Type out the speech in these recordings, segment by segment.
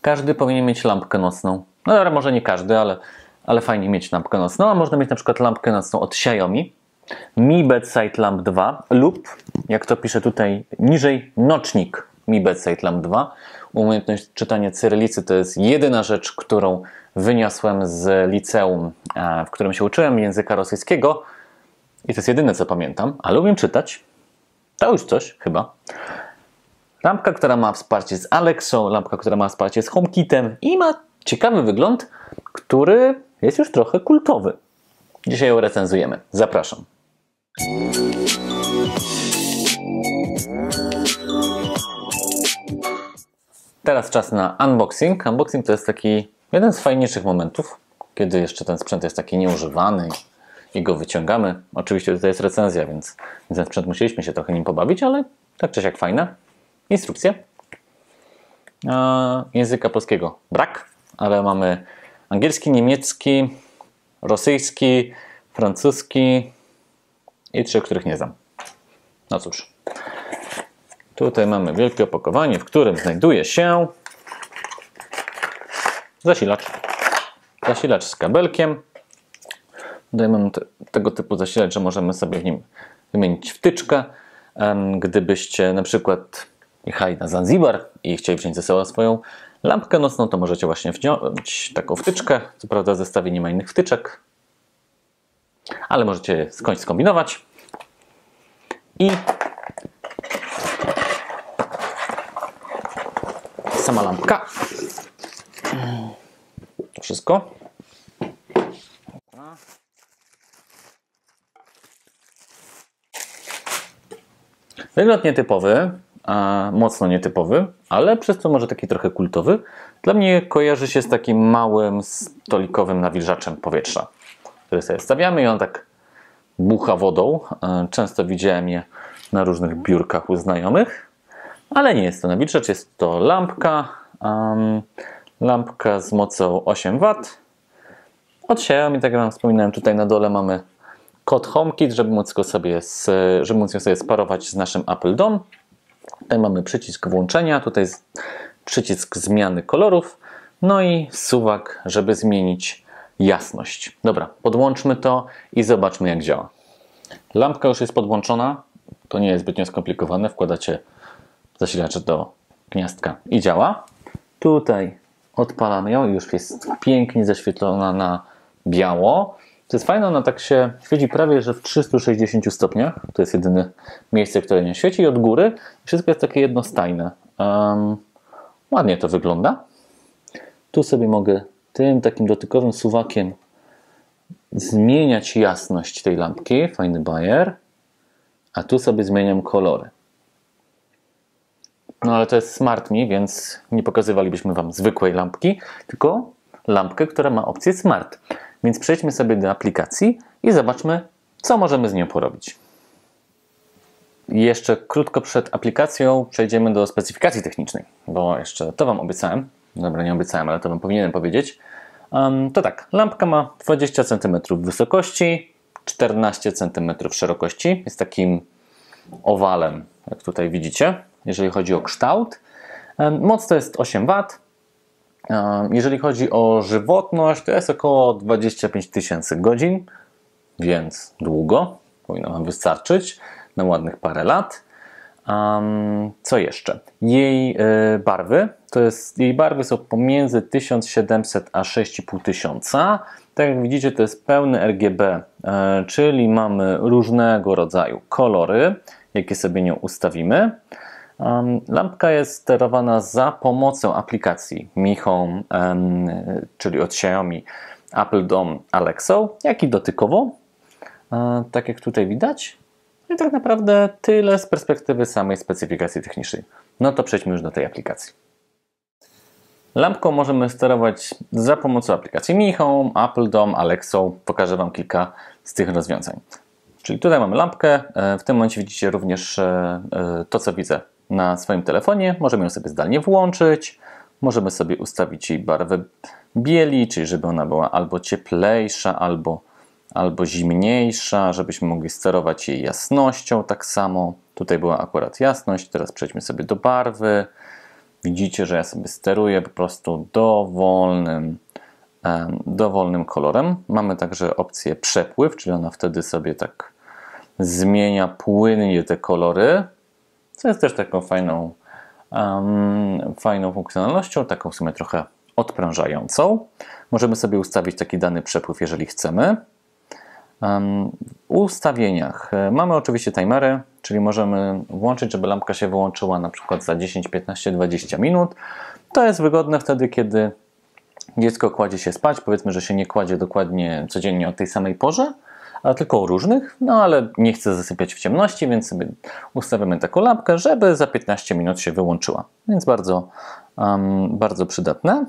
Każdy powinien mieć lampkę nocną. No dobra, może nie każdy, ale fajnie mieć lampkę nocną. A można mieć na przykład lampkę nocną od Xiaomi, Mi Bedside Lamp 2 lub, jak to pisze tutaj niżej, nocznik Mi Bedside Lamp 2. Umiejętność czytania cyrylicy to jest jedyna rzecz, którą wyniosłem z liceum, w którym się uczyłem języka rosyjskiego. I to jest jedyne, co pamiętam, ale umiem czytać. To już coś, chyba. Lampka, która ma wsparcie z Alexą, lampka, która ma wsparcie z HomeKitem i ma ciekawy wygląd, który jest już trochę kultowy. Dzisiaj ją recenzujemy. Zapraszam. Teraz czas na unboxing. Unboxing to jest taki jeden z fajniejszych momentów, kiedy jeszcze ten sprzęt jest taki nieużywany i go wyciągamy. Oczywiście tutaj jest recenzja, więc ten sprzęt musieliśmy się trochę nim pobawić, ale tak czy siak fajne. Instrukcje. Języka polskiego brak, ale mamy angielski, niemiecki, rosyjski, francuski i 3, których nie znam. No cóż. Tutaj mamy wielkie opakowanie, w którym znajduje się zasilacz. Zasilacz z kabelkiem. Tutaj mamy tego typu zasilacz, że możemy sobie w nim wymienić wtyczkę. Gdybyście na przykład jechali na Zanzibar i chcieli wziąć ze sobą swoją lampkę nocną, to możecie właśnie wziąć taką wtyczkę. Co prawda w zestawie nie ma innych wtyczek, ale możecie skądś skombinować. I sama lampka. To wszystko. Wygląd nietypowy, mocno nietypowy, ale przez to może taki trochę kultowy. Dla mnie kojarzy się z takim małym stolikowym nawilżaczem powietrza, który sobie stawiamy i on tak bucha wodą. Często widziałem je na różnych biurkach u znajomych, ale nie jest to nawilżacz, jest to lampka. Lampka z mocą 8 W. Od Xiaomi, tak jak wam wspominałem, tutaj na dole mamy kod HomeKit, żeby móc ją sobie sparować z naszym Apple Dom. Tutaj mamy przycisk włączenia, tutaj jest przycisk zmiany kolorów, no i suwak, żeby zmienić jasność. Dobra, podłączmy to i zobaczmy, jak działa. Lampka już jest podłączona, to nie jest zbytnio skomplikowane, wkładacie zasilacz do gniazdka i działa. Tutaj odpalamy ją i już jest pięknie zaświetlona na biało. To jest fajne, ona tak się świeci prawie, że w 360 stopniach. To jest jedyne miejsce, które nie świeci. I od góry wszystko jest takie jednostajne. Ładnie to wygląda. Tu sobie mogę tym takim dotykowym suwakiem zmieniać jasność tej lampki. Fajny bajer. A tu sobie zmieniam kolory. No ale to jest Smart Me, więc nie pokazywalibyśmy wam zwykłej lampki, tylko lampkę, która ma opcję Smart. Więc przejdźmy sobie do aplikacji i zobaczmy, co możemy z nią porobić. Jeszcze krótko przed aplikacją przejdziemy do specyfikacji technicznej, bo jeszcze to wam obiecałem. Dobra, nie obiecałem, ale to wam powinienem powiedzieć. To tak, lampka ma 20 cm wysokości, 14 cm szerokości. Jest takim owalem, jak tutaj widzicie, jeżeli chodzi o kształt. Moc to jest 8 W. Jeżeli chodzi o żywotność, to jest około 25 000 godzin, więc długo, powinno wam wystarczyć na ładnych parę lat. Co jeszcze? Jej barwy są pomiędzy 1700 a 6500. Tak jak widzicie, to jest pełny RGB, czyli mamy różnego rodzaju kolory, jakie sobie nią ustawimy. Lampka jest sterowana za pomocą aplikacji Mi Home, czyli od Xiaomi, Apple Dom, Alexą, jak i dotykowo, tak jak tutaj widać. I tak naprawdę tyle z perspektywy samej specyfikacji technicznej. No to przejdźmy już do tej aplikacji. Lampką możemy sterować za pomocą aplikacji Mi Home, Apple Dom, Alexą. Pokażę wam kilka z tych rozwiązań. Czyli tutaj mamy lampkę. W tym momencie widzicie również to, co widzę na swoim telefonie. Możemy ją sobie zdalnie włączyć. Możemy sobie ustawić jej barwę bieli, czyli żeby ona była albo cieplejsza, albo zimniejsza, żebyśmy mogli sterować jej jasnością tak samo. Tutaj była akurat jasność. Teraz przejdźmy sobie do barwy. Widzicie, że ja sobie steruję po prostu dowolnym kolorem. Mamy także opcję przepływ, czyli ona wtedy sobie tak zmienia płynnie te kolory, co jest też taką fajną funkcjonalnością, taką w sumie trochę odprężającą. Możemy sobie ustawić taki dany przepływ, jeżeli chcemy. W ustawieniach mamy oczywiście timery, czyli możemy włączyć, żeby lampka się wyłączyła na przykład za 10, 15, 20 minut. To jest wygodne wtedy, kiedy dziecko kładzie się spać. Powiedzmy, że się nie kładzie dokładnie codziennie o tej samej porze, a tylko o różnych, no ale nie chce zasypiać w ciemności, więc sobie ustawiamy taką lampkę, żeby za 15 minut się wyłączyła. Więc bardzo przydatne.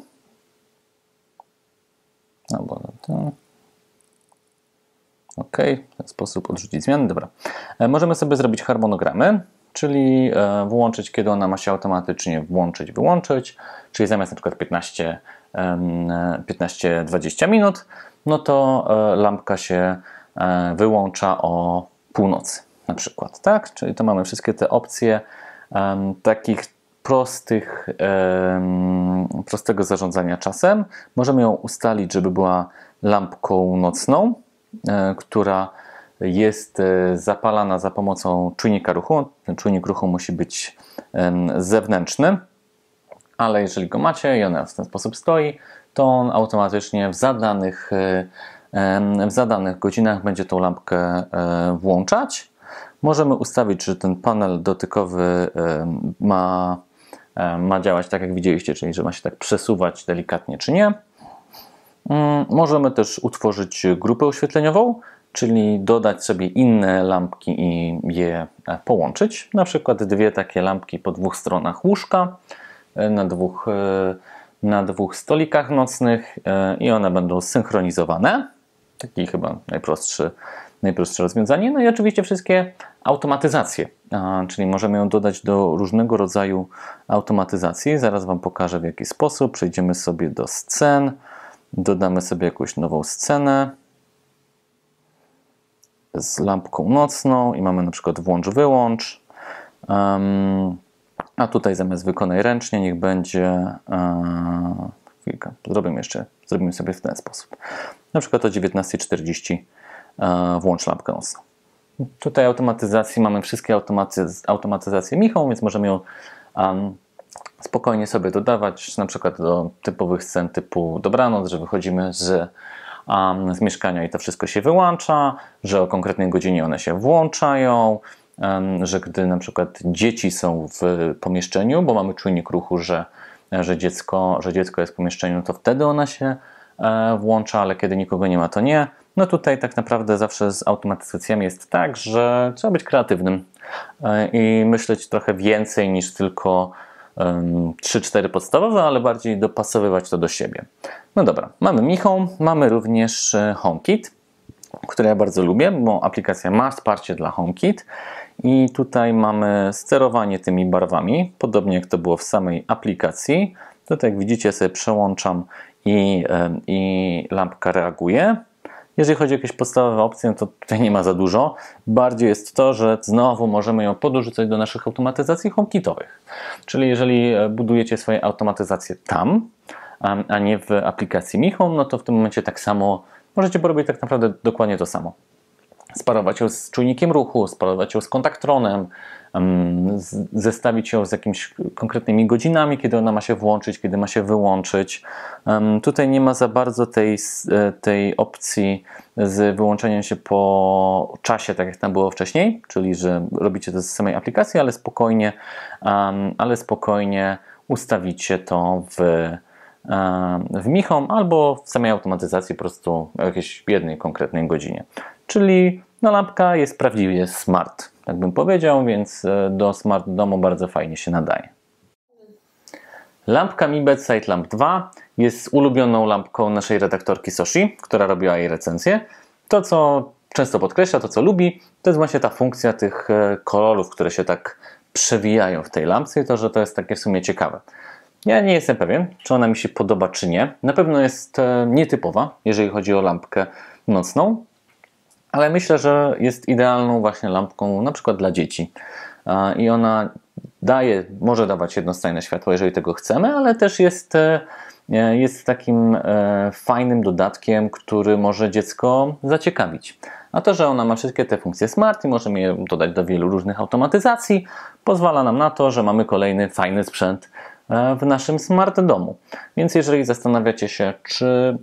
OK, w ten sposób odrzucić zmiany. Dobra. Możemy sobie zrobić harmonogramy, czyli włączyć, kiedy ona ma się automatycznie włączyć, wyłączyć, czyli zamiast na przykład 15-20 minut, no to lampka się wyłącza o północy na przykład, tak? Czyli to mamy wszystkie te opcje takich prostego zarządzania czasem. Możemy ją ustalić, żeby była lampką nocną, która jest zapalana za pomocą czujnika ruchu. Ten czujnik ruchu musi być zewnętrzny, ale jeżeli go macie i ona w ten sposób stoi, to on automatycznie w zadanych godzinach będzie tą lampkę włączać. Możemy ustawić, że ten panel dotykowy ma działać tak, jak widzieliście, czyli że ma się tak przesuwać delikatnie, czy nie. Możemy też utworzyć grupę oświetleniową, czyli dodać sobie inne lampki i je połączyć. Na przykład dwie takie lampki po dwóch stronach łóżka, na dwóch stolikach nocnych i one będą zsynchronizowane. Taki chyba najprostsze rozwiązanie. No i oczywiście wszystkie automatyzacje, czyli możemy ją dodać do różnego rodzaju automatyzacji. Zaraz Wam pokażę, w jaki sposób. Przejdziemy sobie do scen, dodamy sobie jakąś nową scenę z lampką nocną i mamy na przykład włącz-wyłącz. A tutaj zamiast wykonaj ręcznie, niech będzie... Chwilkę, zrobimy sobie w ten sposób. Na przykład o 19:40 włącz lampkę nocną. Tutaj automatyzacji mamy wszystkie automatyzacje Michą, więc możemy ją spokojnie sobie dodawać, na przykład do typowych scen typu dobranoc, że wychodzimy z mieszkania i to wszystko się wyłącza, że o konkretnej godzinie one się włączają, że gdy na przykład dzieci są w pomieszczeniu, bo mamy czujnik ruchu, że dziecko jest w pomieszczeniu, to wtedy ona się włącza, ale kiedy nikogo nie ma, to nie. No tutaj tak naprawdę zawsze z automatyzacjami jest tak, że trzeba być kreatywnym i myśleć trochę więcej niż tylko 3-4 podstawowe, ale bardziej dopasowywać to do siebie. No dobra, mamy Michą, mamy również HomeKit, które ja bardzo lubię, bo aplikacja ma wsparcie dla HomeKit i tutaj mamy sterowanie tymi barwami, podobnie jak to było w samej aplikacji. Tutaj jak widzicie sobie przełączam i lampka reaguje. Jeżeli chodzi o jakieś podstawowe opcje, to tutaj nie ma za dużo. Bardziej jest to, że znowu możemy ją podrzucać do naszych automatyzacji HomeKitowych. Czyli jeżeli budujecie swoje automatyzacje tam, a nie w aplikacji Mi Home, no to w tym momencie tak samo możecie porobić tak naprawdę dokładnie to samo. Sparować ją z czujnikiem ruchu, sparować ją z kontaktronem, zestawić ją z jakimiś konkretnymi godzinami, kiedy ona ma się włączyć, kiedy ma się wyłączyć. Tutaj nie ma za bardzo tej opcji z wyłączeniem się po czasie, tak jak tam było wcześniej, czyli że robicie to z samej aplikacji, ale spokojnie ustawicie to w Mi Home albo w samej automatyzacji po prostu o jakiejś jednej konkretnej godzinie. Czyli lampka jest prawdziwie smart, tak bym powiedział, więc do smart domu bardzo fajnie się nadaje. Lampka Mi Bedside Lamp 2 jest ulubioną lampką naszej redaktorki Soshi, która robiła jej recenzję. To, co często podkreśla, to co lubi, to jest właśnie ta funkcja tych kolorów, które się tak przewijają w tej lampce i to, że to jest takie w sumie ciekawe. Ja nie jestem pewien, czy ona mi się podoba, czy nie. Na pewno jest nietypowa, jeżeli chodzi o lampkę nocną, ale myślę, że jest idealną właśnie lampką na przykład dla dzieci. I ona może dawać jednostajne światło, jeżeli tego chcemy, ale też jest takim fajnym dodatkiem, który może dziecko zaciekawić. A to, że ona ma wszystkie te funkcje smart i możemy je dodać do wielu różnych automatyzacji, pozwala nam na to, że mamy kolejny fajny sprzęt w naszym smart domu. Więc jeżeli zastanawiacie się, czy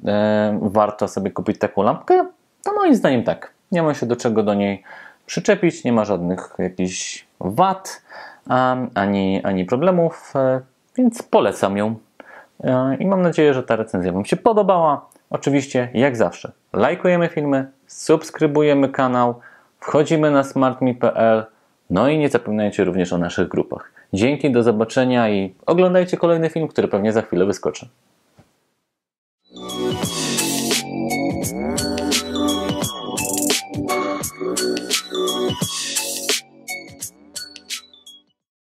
warto sobie kupić taką lampkę, to moim zdaniem tak. Nie ma się do czego do niej przyczepić, nie ma żadnych jakichś wad ani problemów, więc polecam ją. I mam nadzieję, że ta recenzja Wam się podobała. Oczywiście, jak zawsze, lajkujemy filmy, subskrybujemy kanał, wchodzimy na smartme.pl, no i nie zapominajcie również o naszych grupach. Dzięki, do zobaczenia i oglądajcie kolejny film, który pewnie za chwilę wyskoczy.